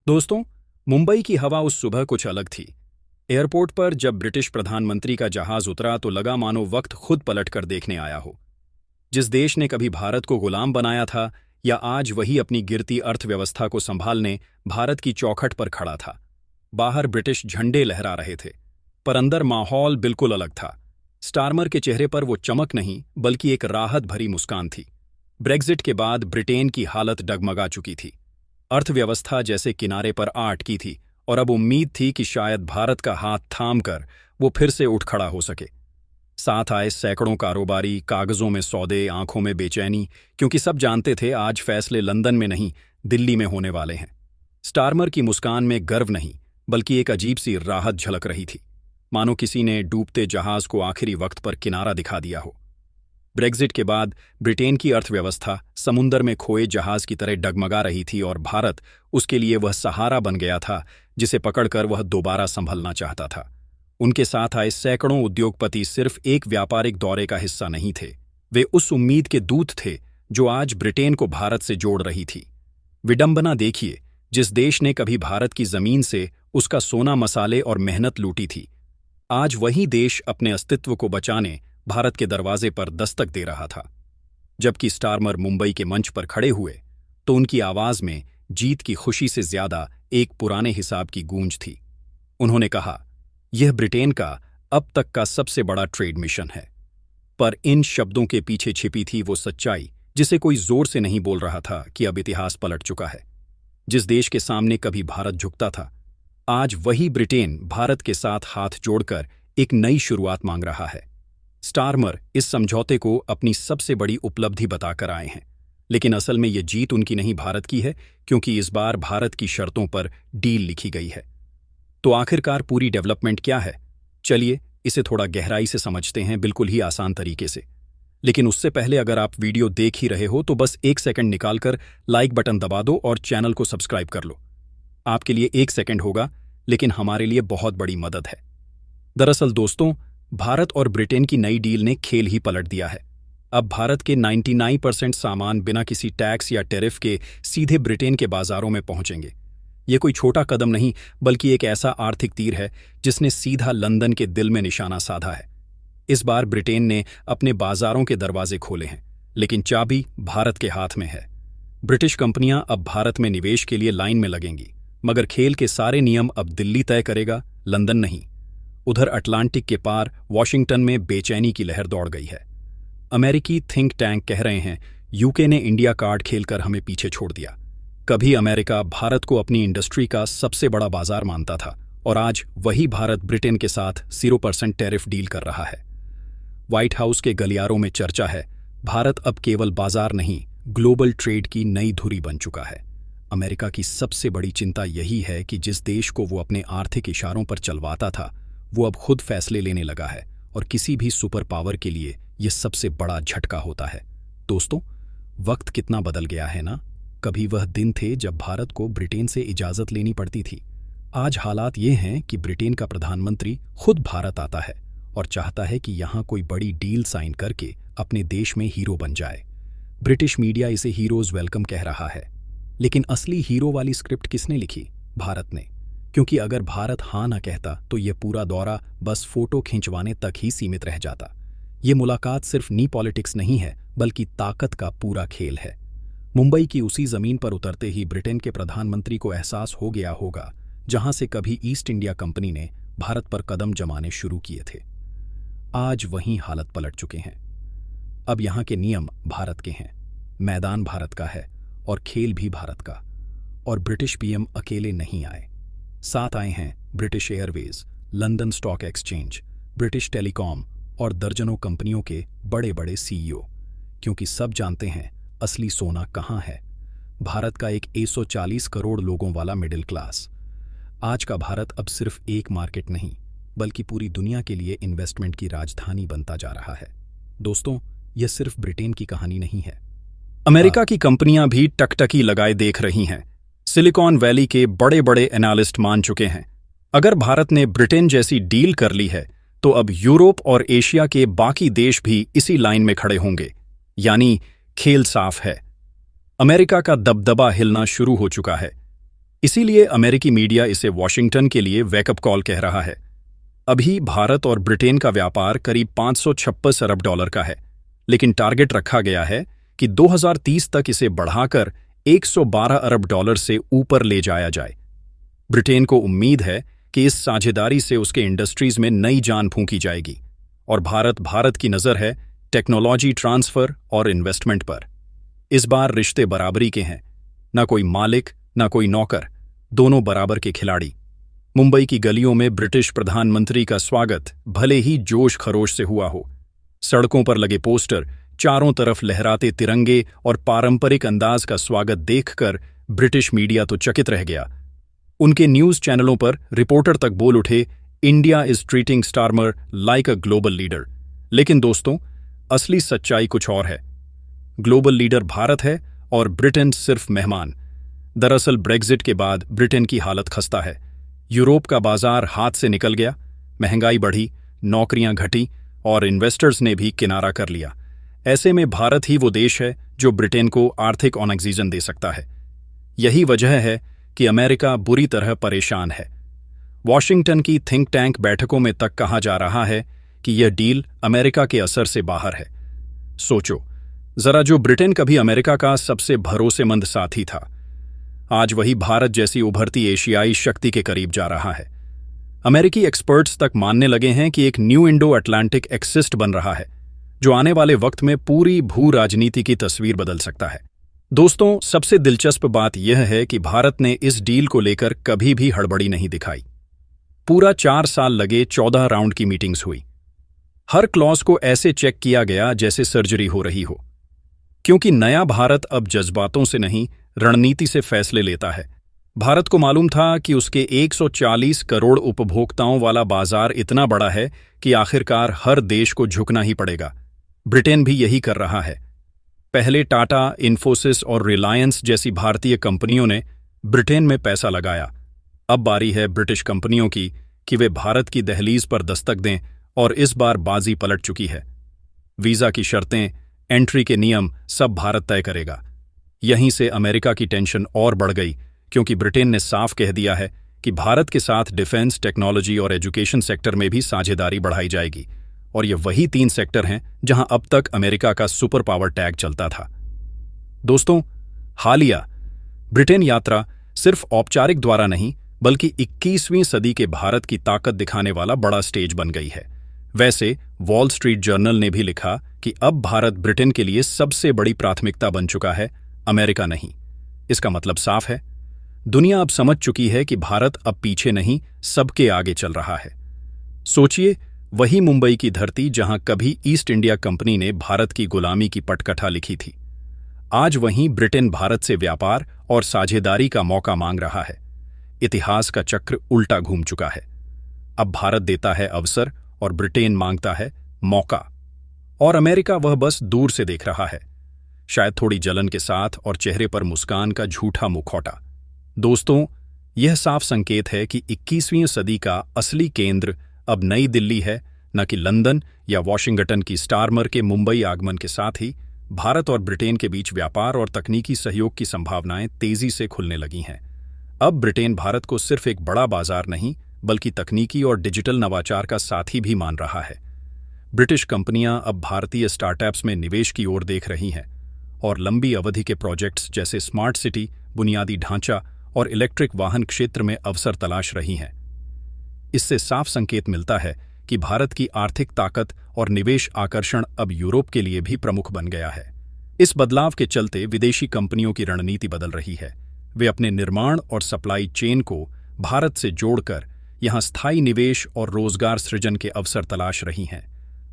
दोस्तों, मुंबई की हवा उस सुबह कुछ अलग थी। एयरपोर्ट पर जब ब्रिटिश प्रधानमंत्री का जहाज उतरा तो लगा मानो वक्त खुद पलट कर देखने आया हो। जिस देश ने कभी भारत को गुलाम बनाया था, या आज वही अपनी गिरती अर्थव्यवस्था को संभालने भारत की चौखट पर खड़ा था। बाहर ब्रिटिश झंडे लहरा रहे थे, पर अंदर माहौल बिल्कुल अलग था। स्टारमर के चेहरे पर वो चमक नहीं, बल्कि एक राहत भरी मुस्कान थी। ब्रेग्जिट के बाद ब्रिटेन की हालत डगमगा चुकी थी। अर्थव्यवस्था जैसे किनारे पर आ अटकी थी, और अब उम्मीद थी कि शायद भारत का हाथ थाम कर वो फिर से उठ खड़ा हो सके। साथ आए सैकड़ों कारोबारी, कागजों में सौदे, आंखों में बेचैनी, क्योंकि सब जानते थे आज फैसले लंदन में नहीं, दिल्ली में होने वाले हैं। स्टारमर की मुस्कान में गर्व नहीं, बल्कि एक अजीब सी राहत झलक रही थी, मानो किसी ने डूबते जहाज को आखिरी वक्त पर किनारा दिखा दिया हो। ब्रेग्जिट के बाद ब्रिटेन की अर्थव्यवस्था समुंदर में खोए जहाज की तरह डगमगा रही थी, और भारत उसके लिए वह सहारा बन गया था जिसे पकड़कर वह दोबारा संभलना चाहता था। उनके साथ आए सैकड़ों उद्योगपति सिर्फ एक व्यापारिक दौरे का हिस्सा नहीं थे, वे उस उम्मीद के दूत थे जो आज ब्रिटेन को भारत से जोड़ रही थी। विडंबना देखिए, जिस देश ने कभी भारत की जमीन से उसका सोना, मसाले और मेहनत लूटी थी, आज वही देश अपने अस्तित्व को बचाने भारत के दरवाजे पर दस्तक दे रहा था। जबकि स्टारमर मुंबई के मंच पर खड़े हुए, तो उनकी आवाज में जीत की खुशी से ज्यादा एक पुराने हिसाब की गूंज थी। उन्होंने कहा, यह ब्रिटेन का अब तक का सबसे बड़ा ट्रेड मिशन है। पर इन शब्दों के पीछे छिपी थी वो सच्चाई जिसे कोई जोर से नहीं बोल रहा था कि अब इतिहास पलट चुका है। जिस देश के सामने कभी भारत झुकता था, आज वही ब्रिटेन भारत के साथ हाथ जोड़कर एक नई शुरुआत मांग रहा है। स्टारमर इस समझौते को अपनी सबसे बड़ी उपलब्धि बताकर आए हैं, लेकिन असल में यह जीत उनकी नहीं, भारत की है, क्योंकि इस बार भारत की शर्तों पर डील लिखी गई है। तो आखिरकार पूरी डेवलपमेंट क्या है? चलिए इसे थोड़ा गहराई से समझते हैं, बिल्कुल ही आसान तरीके से। लेकिन उससे पहले अगर आप वीडियो देख ही रहे हो तो बस एक सेकंड निकालकर लाइक बटन दबा दो और चैनल को सब्सक्राइब कर लो। आपके लिए एक सेकंड होगा, लेकिन हमारे लिए बहुत बड़ी मदद है। दरअसल दोस्तों, भारत और ब्रिटेन की नई डील ने खेल ही पलट दिया है। अब भारत के 99% सामान बिना किसी टैक्स या टैरिफ के सीधे ब्रिटेन के बाजारों में पहुंचेंगे। ये कोई छोटा कदम नहीं, बल्कि एक ऐसा आर्थिक तीर है जिसने सीधा लंदन के दिल में निशाना साधा है। इस बार ब्रिटेन ने अपने बाजारों के दरवाजे खोले हैं, लेकिन चाबी भारत के हाथ में है। ब्रिटिश कंपनियां अब भारत में निवेश के लिए लाइन में लगेंगी, मगर खेल के सारे नियम अब दिल्ली तय करेगा, लंदन नहीं। उधर अटलांटिक के पार वॉशिंगटन में बेचैनी की लहर दौड़ गई है। अमेरिकी थिंक टैंक कह रहे हैं, यूके ने इंडिया कार्ड खेलकर हमें पीछे छोड़ दिया। कभी अमेरिका भारत को अपनी इंडस्ट्री का सबसे बड़ा बाजार मानता था, और आज वही भारत ब्रिटेन के साथ 0% टैरिफ डील कर रहा है। व्हाइट हाउस के गलियारों में चर्चा है, भारत अब केवल बाजार नहीं, ग्लोबल ट्रेड की नई धुरी बन चुका है। अमेरिका की सबसे बड़ी चिंता यही है कि जिस देश को वो अपने आर्थिक इशारों पर चलवाता था, वो अब खुद फैसले लेने लगा है, और किसी भी सुपर पावर के लिए यह सबसे बड़ा झटका होता है। दोस्तों, वक्त कितना बदल गया है ना। कभी वह दिन थे जब भारत को ब्रिटेन से इजाजत लेनी पड़ती थी। आज हालात ये हैं कि ब्रिटेन का प्रधानमंत्री खुद भारत आता है और चाहता है कि यहाँ कोई बड़ी डील साइन करके अपने देश में हीरो बन जाए। ब्रिटिश मीडिया इसे हीरोज वेलकम कह रहा है, लेकिन असली हीरो वाली स्क्रिप्ट किसने लिखी? भारत ने। क्योंकि अगर भारत हाँ ना कहता तो यह पूरा दौरा बस फोटो खिंचवाने तक ही सीमित रह जाता। ये मुलाकात सिर्फ नी पॉलिटिक्स नहीं है, बल्कि ताकत का पूरा खेल है। मुंबई की उसी जमीन पर उतरते ही ब्रिटेन के प्रधानमंत्री को एहसास हो गया होगा, जहां से कभी ईस्ट इंडिया कंपनी ने भारत पर कदम जमाने शुरू किए थे। आज वहीं हालत पलट चुके हैं। अब यहां के नियम भारत के हैं, मैदान भारत का है, और खेल भी भारत का। और ब्रिटिश पीएम अकेले नहीं आए, साथ आए हैं British Airways, London stock exchange, British telecom और दर्जनों कंपनियों के बड़े बड़े सीईओ। क्योंकि सब जानते हैं असली सोना कहाँ है। भारत का एक 140 करोड़ लोगों वाला मिडिल क्लास। आज का भारत अब सिर्फ एक मार्केट नहीं, बल्कि पूरी दुनिया के लिए इन्वेस्टमेंट की राजधानी बनता जा रहा है। दोस्तों, यह सिर्फ ब्रिटेन की कहानी नहीं है। अमेरिका की कंपनियां भी टकटकी लगाए देख रही हैं। सिलिकॉन वैली के बड़े बड़े एनालिस्ट मान चुके हैं, अगर भारत ने ब्रिटेन जैसी डील कर ली है तो अब यूरोप और एशिया के बाकी देश भी इसी लाइन में खड़े होंगे। यानी खेल साफ है। अमेरिका का दबदबा हिलना शुरू हो चुका है। इसीलिए अमेरिकी मीडिया इसे वॉशिंगटन के लिए वेकअप कॉल कह रहा है। अभी भारत और ब्रिटेन का व्यापार करीब 556 अरब डॉलर का है, लेकिन टारगेट रखा गया है कि 2030 तक इसे बढ़ाकर 112 अरब डॉलर से ऊपर ले जाया जाए। ब्रिटेन को उम्मीद है कि इस साझेदारी से उसके इंडस्ट्रीज में नई जान फूंकी जाएगी और भारत की नज़र है टेक्नोलॉजी ट्रांसफर और इन्वेस्टमेंट पर। इस बार रिश्ते बराबरी के हैं, ना कोई मालिक ना कोई नौकर, दोनों बराबर के खिलाड़ी। मुंबई की गलियों में ब्रिटिश प्रधानमंत्री का स्वागत भले ही जोश खरोश से हुआ हो। सड़कों पर लगे पोस्टर, चारों तरफ लहराते तिरंगे और पारंपरिक अंदाज का स्वागत देखकर ब्रिटिश मीडिया तो चकित रह गया। उनके न्यूज चैनलों पर रिपोर्टर तक बोल उठे, India is treating Starmer like a global leader. लेकिन दोस्तों, असली सच्चाई कुछ और है। ग्लोबल लीडर भारत है और ब्रिटेन सिर्फ मेहमान। दरअसल ब्रेग्जिट के बाद ब्रिटेन की हालत खस्ता है। यूरोप का बाजार हाथ से निकल गया, महंगाई बढ़ी, नौकरियां घटी और इन्वेस्टर्स ने भी किनारा कर लिया। ऐसे में भारत ही वो देश है जो ब्रिटेन को आर्थिक ऑक्सीजन दे सकता है। यही वजह है कि अमेरिका बुरी तरह परेशान है। वॉशिंगटन की थिंक टैंक बैठकों में तक कहा जा रहा है कि यह डील अमेरिका के असर से बाहर है। सोचो जरा, जो ब्रिटेन कभी अमेरिका का सबसे भरोसेमंद साथी था, आज वही भारत जैसी उभरती एशियाई शक्ति के करीब जा रहा है। अमेरिकी एक्सपर्ट्स तक मानने लगे हैं कि एक न्यू इंडो अटलांटिक एक्सिस बन रहा है, जो आने वाले वक्त में पूरी भू राजनीति की तस्वीर बदल सकता है। दोस्तों, सबसे दिलचस्प बात यह है कि भारत ने इस डील को लेकर कभी भी हड़बड़ी नहीं दिखाई। पूरा 4 साल लगे, 14 राउंड की मीटिंग्स हुई। हर क्लॉज को ऐसे चेक किया गया जैसे सर्जरी हो रही हो, क्योंकि नया भारत अब जज्बातों से नहीं, रणनीति से फैसले लेता है। भारत को मालूम था कि उसके 140 करोड़ उपभोक्ताओं वाला बाजार इतना बड़ा है कि आखिरकार हर देश को झुकना ही पड़ेगा। ब्रिटेन भी यही कर रहा है। पहले टाटा, इन्फोसिस और रिलायंस जैसी भारतीय कंपनियों ने ब्रिटेन में पैसा लगाया। अब बारी है ब्रिटिश कंपनियों की कि वे भारत की दहलीज पर दस्तक दें, और इस बार बाजी पलट चुकी है। वीजा की शर्तें, एंट्री के नियम सब भारत तय करेगा। यहीं से अमेरिका की टेंशन और बढ़ गई, क्योंकि ब्रिटेन ने साफ कह दिया है कि भारत के साथ डिफेंस, टेक्नोलॉजी और एजुकेशन सेक्टर में भी साझेदारी बढ़ाई जाएगी, और ये वही 3 सेक्टर हैं जहां अब तक अमेरिका का सुपर पावर टैग चलता था। दोस्तों, हालिया ब्रिटेन यात्रा सिर्फ औपचारिक द्वारा नहीं, बल्कि 21वीं सदी के भारत की ताकत दिखाने वाला बड़ा स्टेज बन गई है। वैसे वॉल स्ट्रीट जर्नल ने भी लिखा कि अब भारत ब्रिटेन के लिए सबसे बड़ी प्राथमिकता बन चुका है, अमेरिका नहीं। इसका मतलब साफ है, दुनिया अब समझ चुकी है कि भारत अब पीछे नहीं, सबके आगे चल रहा है। सोचिए, वही मुंबई की धरती जहां कभी ईस्ट इंडिया कंपनी ने भारत की गुलामी की पटकथा लिखी थी, आज वहीं ब्रिटेन भारत से व्यापार और साझेदारी का मौका मांग रहा है। इतिहास का चक्र उल्टा घूम चुका है। अब भारत देता है अवसर और ब्रिटेन मांगता है मौका, और अमेरिका वह बस दूर से देख रहा है, शायद थोड़ी जलन के साथ और चेहरे पर मुस्कान का झूठा मुखौटा। दोस्तों, यह साफ संकेत है कि 21वीं सदी का असली केंद्र अब नई दिल्ली है, न कि लंदन या वॉशिंगटन की स्टारमर के मुंबई आगमन के साथ ही भारत और ब्रिटेन के बीच व्यापार और तकनीकी सहयोग की संभावनाएं तेजी से खुलने लगी हैं। अब ब्रिटेन भारत को सिर्फ एक बड़ा बाजार नहीं, बल्कि तकनीकी और डिजिटल नवाचार का साथी भी मान रहा है। ब्रिटिश कंपनियां अब भारतीय स्टार्टअप्स में निवेश की ओर देख रही हैं और लंबी अवधि के प्रोजेक्ट्स जैसे स्मार्ट सिटी, बुनियादी ढांचा और इलेक्ट्रिक वाहन क्षेत्र में अवसर तलाश रही हैं। इससे साफ संकेत मिलता है कि भारत की आर्थिक ताकत और निवेश आकर्षण अब यूरोप के लिए भी प्रमुख बन गया है। इस बदलाव के चलते विदेशी कंपनियों की रणनीति बदल रही है। वे अपने निर्माण और सप्लाई चेन को भारत से जोड़कर यहां स्थायी निवेश और रोजगार सृजन के अवसर तलाश रही हैं।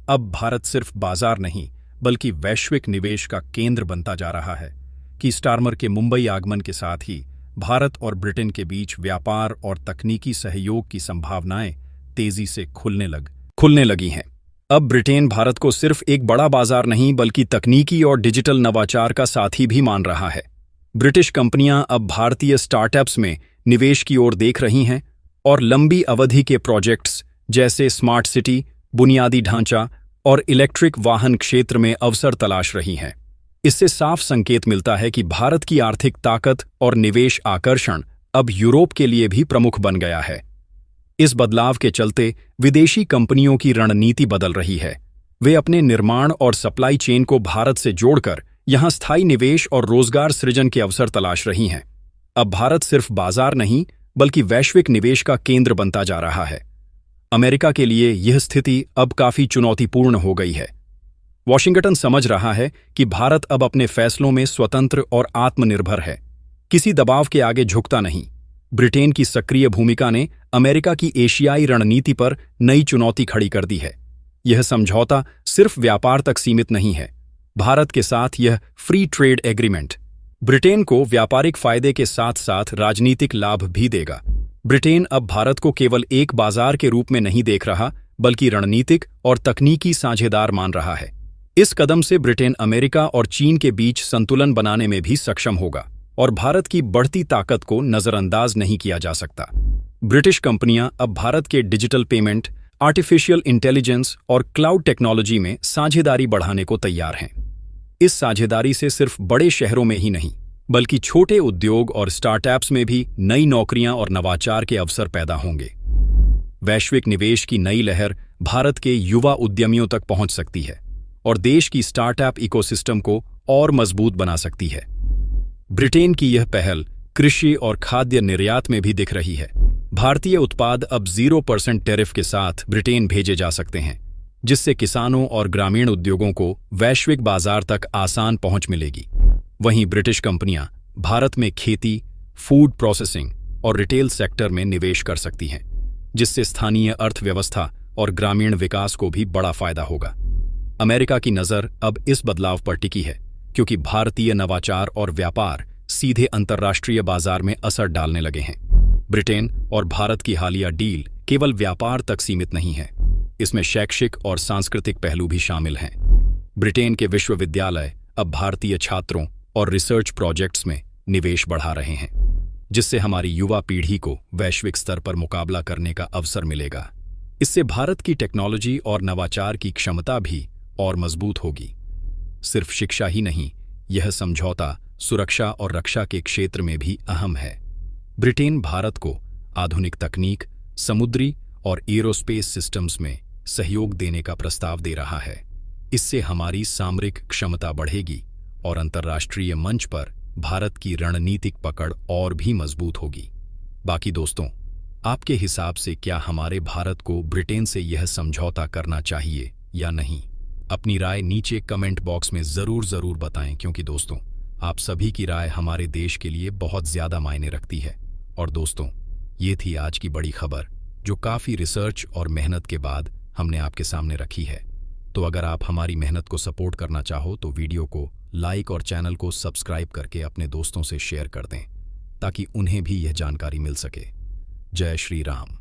अब भारत सिर्फ बाजार नहीं, बल्कि वैश्विक निवेश का केंद्र बनता जा रहा है कि स्टारमर के मुंबई आगमन के साथ ही भारत और ब्रिटेन के बीच व्यापार और तकनीकी सहयोग की संभावनाएं तेजी से खुलने लगी हैं। अब ब्रिटेन भारत को सिर्फ एक बड़ा बाजार नहीं, बल्कि तकनीकी और डिजिटल नवाचार का साथी भी मान रहा है। ब्रिटिश कंपनियां अब भारतीय स्टार्टअप्स में निवेश की ओर देख रही हैं और लंबी अवधि के प्रोजेक्ट्स जैसे स्मार्ट सिटी, बुनियादी ढांचा और इलेक्ट्रिक वाहन क्षेत्र में अवसर तलाश रही हैं। इससे साफ संकेत मिलता है कि भारत की आर्थिक ताकत और निवेश आकर्षण अब यूरोप के लिए भी प्रमुख बन गया है। इस बदलाव के चलते विदेशी कंपनियों की रणनीति बदल रही है। वे अपने निर्माण और सप्लाई चेन को भारत से जोड़कर यहां स्थायी निवेश और रोजगार सृजन के अवसर तलाश रही हैं। अब भारत सिर्फ बाजार नहीं बल्कि वैश्विक निवेश का केंद्र बनता जा रहा है। अमेरिका के लिए यह स्थिति अब काफी चुनौतीपूर्ण हो गई है। वॉशिंगटन समझ रहा है कि भारत अब अपने फैसलों में स्वतंत्र और आत्मनिर्भर है, किसी दबाव के आगे झुकता नहीं। ब्रिटेन की सक्रिय भूमिका ने अमेरिका की एशियाई रणनीति पर नई चुनौती खड़ी कर दी है। यह समझौता सिर्फ व्यापार तक सीमित नहीं है। भारत के साथ यह फ्री ट्रेड एग्रीमेंट ब्रिटेन को व्यापारिक फायदे के साथ साथ राजनीतिक लाभ भी देगा। ब्रिटेन अब भारत को केवल एक बाजार के रूप में नहीं देख रहा बल्कि रणनीतिक और तकनीकी साझेदार मान रहा है। इस कदम से ब्रिटेन अमेरिका और चीन के बीच संतुलन बनाने में भी सक्षम होगा और भारत की बढ़ती ताकत को नजरअंदाज नहीं किया जा सकता। ब्रिटिश कंपनियां अब भारत के डिजिटल पेमेंट, आर्टिफिशियल इंटेलिजेंस और क्लाउड टेक्नोलॉजी में साझेदारी बढ़ाने को तैयार हैं। इस साझेदारी से सिर्फ बड़े शहरों में ही नहीं बल्कि छोटे उद्योग और स्टार्टअप्स में भी नई नौकरियां और नवाचार के अवसर पैदा होंगे। वैश्विक निवेश की नई लहर भारत के युवा उद्यमियों तक पहुंच सकती है और देश की स्टार्टअप इकोसिस्टम को और मजबूत बना सकती है। ब्रिटेन की यह पहल कृषि और खाद्य निर्यात में भी दिख रही है। भारतीय उत्पाद अब 0% टैरिफ के साथ ब्रिटेन भेजे जा सकते हैं, जिससे किसानों और ग्रामीण उद्योगों को वैश्विक बाजार तक आसान पहुंच मिलेगी। वहीं ब्रिटिश कंपनियां भारत में खेती, फूड प्रोसेसिंग और रिटेल सेक्टर में निवेश कर सकती हैं, जिससे स्थानीय अर्थव्यवस्था और ग्रामीण विकास को भी बड़ा फायदा होगा। अमेरिका की नज़र अब इस बदलाव पर टिकी है क्योंकि भारतीय नवाचार और व्यापार सीधे अंतर्राष्ट्रीय बाजार में असर डालने लगे हैं। ब्रिटेन और भारत की हालिया डील केवल व्यापार तक सीमित नहीं है, इसमें शैक्षिक और सांस्कृतिक पहलू भी शामिल हैं। ब्रिटेन के विश्वविद्यालय अब भारतीय छात्रों और रिसर्च प्रोजेक्ट्स में निवेश बढ़ा रहे हैं, जिससे हमारी युवा पीढ़ी को वैश्विक स्तर पर मुकाबला करने का अवसर मिलेगा। इससे भारत की टेक्नोलॉजी और नवाचार की क्षमता भी और मजबूत होगी। सिर्फ शिक्षा ही नहीं, यह समझौता सुरक्षा और रक्षा के क्षेत्र में भी अहम है। ब्रिटेन भारत को आधुनिक तकनीक, समुद्री और एरोस्पेस सिस्टम्स में सहयोग देने का प्रस्ताव दे रहा है। इससे हमारी सामरिक क्षमता बढ़ेगी और अंतर्राष्ट्रीय मंच पर भारत की रणनीतिक पकड़ और भी मजबूत होगी। बाकी दोस्तों, आपके हिसाब से क्या हमारे भारत को ब्रिटेन से यह समझौता करना चाहिए या नहीं? अपनी राय नीचे कमेंट बॉक्स में ज़रूर बताएं, क्योंकि दोस्तों आप सभी की राय हमारे देश के लिए बहुत ज़्यादा मायने रखती है। और दोस्तों, ये थी आज की बड़ी खबर जो काफ़ी रिसर्च और मेहनत के बाद हमने आपके सामने रखी है। तो अगर आप हमारी मेहनत को सपोर्ट करना चाहो तो वीडियो को लाइक और चैनल को सब्सक्राइब करके अपने दोस्तों से शेयर कर दें ताकि उन्हें भी यह जानकारी मिल सके। जय श्री राम।